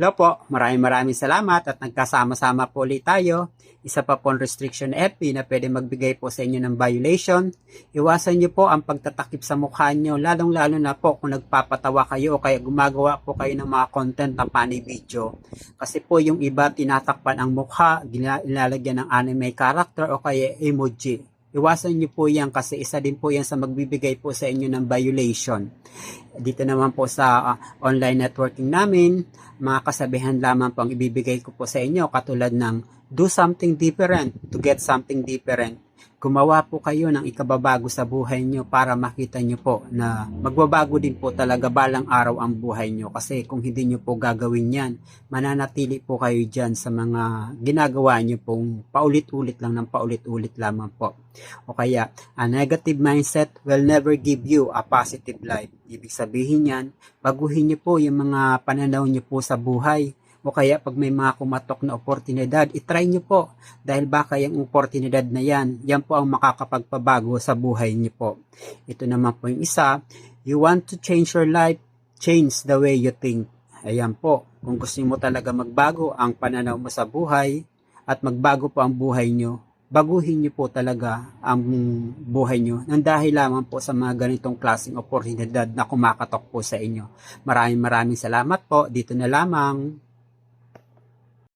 Hello po, maraming salamat at nagkasama-sama po ulit tayo. Isa pa pong restriction FB na pwede magbigay po sa inyo ng violation. Iwasan nyo po ang pagtatakip sa mukha nyo, lalong-lalo na po kung nagpapatawa kayo o kaya gumagawa po kayo ng mga content na funny video. Kasi po yung iba tinatakpan ang mukha, ilalagyan ng anime character o kaya emoji. Iwasan nyo po yan kasi isa din po yan sa magbibigay po sa inyo ng violation. Dito naman po sa online networking namin, mga kasabihan lamang po ang ibibigay ko po sa inyo katulad ng do something different to get something different. Gumawa po kayo ng ikababago sa buhay nyo para makita nyo po na magbabago din po talaga balang araw ang buhay nyo. Kasi kung hindi nyo po gagawin yan, mananatili po kayo dyan sa mga ginagawa nyo pong paulit-ulit lang ng paulit-ulit lamang po. O kaya, a negative mindset will never give you a positive life. Ibig sabihin yan, baguhin nyo po yung mga pananaw nyo po sa buhay. O kaya pag may mga kumatok na oportunidad, itry nyo po. Dahil baka yung oportunidad na yan po ang makakapagpabago sa buhay nyo po. Ito naman po yung isa, you want to change your life, change the way you think. Ayan po, kung gusto mo talaga magbago ang pananaw mo sa buhay at magbago po ang buhay nyo, baguhin nyo po talaga ang buhay nyo nang dahil lamang po sa mga ganitong klaseng oportunidad na kumakatok po sa inyo. Maraming salamat po. Dito na lamang.